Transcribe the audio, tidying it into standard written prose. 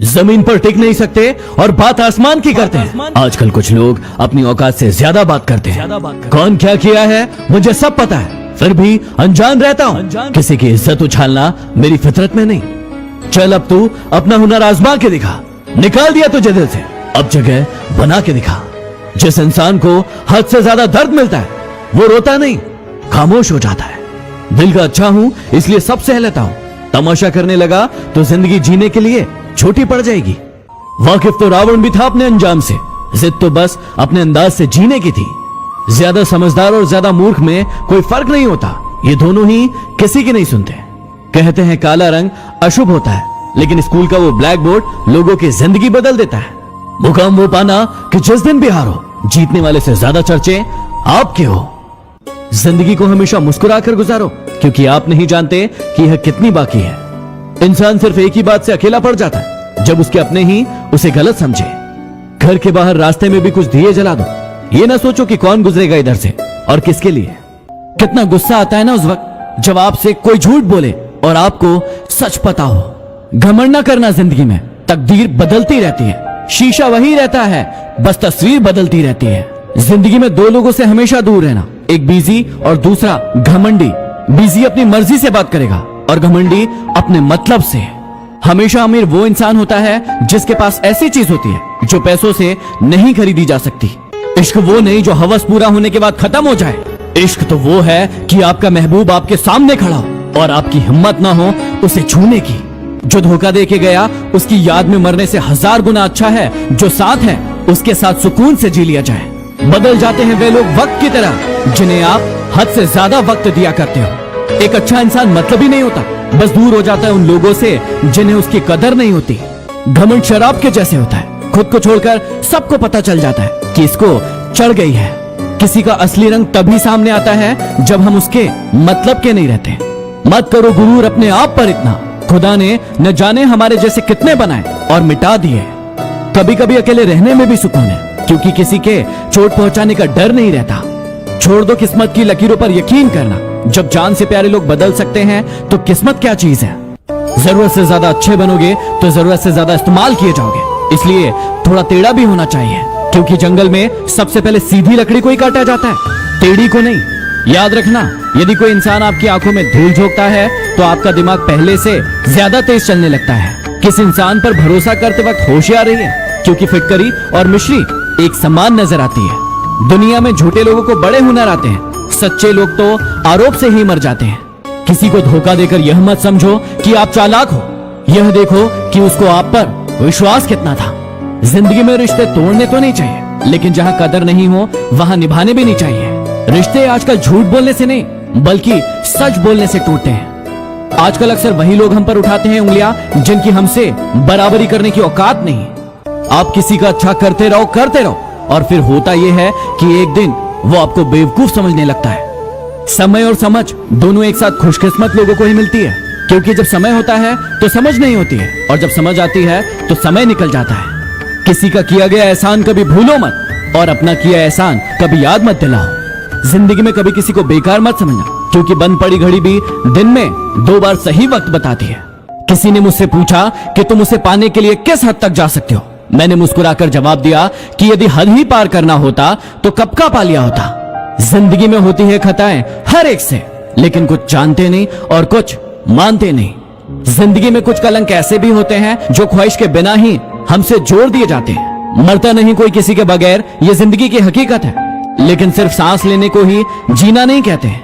जमीन पर टिक नहीं सकते और बात आसमान की करते हैं। आजकल कुछ लोग अपनी औकात से ज्यादा बात करते हैं। कौन क्या किया है मुझे सब पता है, फिर भी अनजान रहता हूँ। किसी की इज्जत उछालना मेरी फितरत में नहीं। चल अब तू अपना हुनर आजमा के दिखा। निकाल दिया तुझे दिल से, अब जगह बना के दिखा। जिस इंसान को हद से ज्यादा दर्द मिलता है वो रोता नहीं, खामोश हो जाता है। दिल का अच्छा हूं इसलिए सब सह लेता हूं। तमाशा करने लगा तो जिंदगी जीने के लिए छोटी पड़ जाएगी। वाकिफ तो रावण भी था अपने अंजाम से, जिद तो बस अपने अंदाज से जीने की थी। ज्यादा समझदार और ज्यादा मूर्ख में कोई फर्क नहीं होता, ये दोनों ही किसी की नहीं सुनते। कहते हैं काला रंग अशुभ होता है, लेकिन स्कूल का वो ब्लैक बोर्ड लोगों की जिंदगी बदल देता है। मुकाम वो पाना कि जिस दिन भी हारो, जीतने वाले से ज्यादा चर्चे आपके हो। जिंदगी को हमेशा मुस्कुराकर गुजारो, क्योंकि आप नहीं जानते कि यह कितनी बाकी है। इंसान सिर्फ एक ही बात से अकेला पड़ जाता है, जब उसके अपने ही उसे गलत समझे। घर के बाहर रास्ते में भी कुछ दिए जला दो, ये ना सोचो कि कौन गुजरेगा इधर से और किसके लिए। कितना गुस्सा आता है ना उस वक्त जब आपसे कोई झूठ बोले और आपको सच पता हो। घमंड ना करना, जिंदगी में तकदीर बदलती रहती है, शीशा वही रहता है, बस तस्वीर बदलती रहती है। जिंदगी में दो लोगों से हमेशा दूर रहना, एक बिजी और दूसरा घमंडी। बिजी अपनी मर्जी से बात करेगा और घमंडी अपने मतलब से। हमेशा अमीर वो इंसान होता है जिसके पास ऐसी चीज होती है जो पैसों से नहीं खरीदी जा सकती। इश्क वो नहीं जो हवस पूरा होने के बाद खत्म हो जाए। इश्क तो वो है कि आपका महबूब आपके सामने खड़ा हो और आपकी हिम्मत ना हो उसे छूने की। जो धोखा दे के गया उसकी याद में मरने से 1000 गुना अच्छा है जो साथ है उसके साथ सुकून से जी लिया जाए। बदल जाते हैं वे लोग वक्त की तरह जिन्हें आप हद से ज्यादा वक्त दिया करते हो। एक अच्छा इंसान मतलब ही नहीं होता, बस दूर हो जाता है उन लोगों से जिन्हें उसकी कदर नहीं होती। घमंड शराब के जैसे होता है, खुद को छोड़कर सबको पता चल जाता है कि इसको चढ़ गई है। किसी का असली रंग तभी सामने आता है जब हम उसके मतलब के नहीं रहते। मत करो गुरूर अपने आप पर इतना, खुदा ने न जाने हमारे जैसे कितने बनाए और मिटा दिए। कभी कभी अकेले रहने में भी सुकून है, क्योंकि किसी के चोट पहुंचाने का डर नहीं रहता। छोड़ दो किस्मत की लकीरों पर यकीन करना, जब जान से प्यारे लोग बदल सकते हैं तो किस्मत क्या चीज है। जरूरत से ज्यादा अच्छे बनोगे तो जरूरत से ज्यादा इस्तेमाल किए जाओगे, इसलिए थोड़ा टेढ़ा भी होना चाहिए, क्योंकि जंगल में सबसे पहले सीधी लकड़ी को ही काटा जाता है, टेढ़ी को नहीं। याद रखना, यदि कोई इंसान आपकी आंखों में धूल झोंकता है तो आपका दिमाग पहले से ज्यादा तेज चलने लगता है। किस इंसान पर भरोसा करते वक्त होशियार रहिए, क्योंकि फिटकरी और मिश्री एक समान नजर आती है। दुनिया में झूठे लोगों को बड़े हुनर आते हैं, सच्चे लोग तो आरोप से ही मर जाते हैं। किसी को धोखा देकर यह मत समझो कि आप चालाक हो, यह देखो कि उसको आप पर विश्वास कितना था। जिंदगी में रिश्ते तोड़ने तो नहीं चाहिए, लेकिन जहां कदर नहीं हो वहां निभाने भी नहीं चाहिए। रिश्ते आजकल झूठ बोलने से नहीं बल्कि सच बोलने से टूटते हैं। आजकल अक्सर वही लोग हम पर उठाते हैं उंगलियां जिनकी हमसे बराबरी करने की औकात नहीं। आप किसी का अच्छा करते रहो और फिर होता यह है कि एक दिन वो आपको बेवकूफ समझने लगता है। समय और समझ दोनों एक साथ खुशकिस्मत लोगों को ही मिलती है, क्योंकि जब समय होता है तो समझ नहीं होती है और जब समझ आती है तो समय निकल जाता है। किसी का किया गया एहसान कभी भूलो मत और अपना किया एहसान कभी याद मत दिलाओ। जिंदगी में कभी किसी को बेकार मत समझना, क्योंकि बंद पड़ी घड़ी भी दिन में 2 बार सही वक्त बताती है। किसी ने मुझसे पूछा कि तुम उसे पाने के लिए किस हद तक जा सकते हो। मैंने मुस्कुराकर जवाब दिया कि यदि हद ही पार करना होता तो कब का पा लिया होता। जिंदगी में होती है खताएं हर एक से, लेकिन कुछ जानते नहीं और कुछ मानते नहीं। जिंदगी में कुछ कलंक ऐसे भी होते हैं जो ख्वाहिश के बिना ही हमसे जोड़ दिए जाते हैं। मरता नहीं कोई किसी के बगैर, ये जिंदगी की हकीकत है, लेकिन सिर्फ सांस लेने को ही जीना नहीं कहते हैं।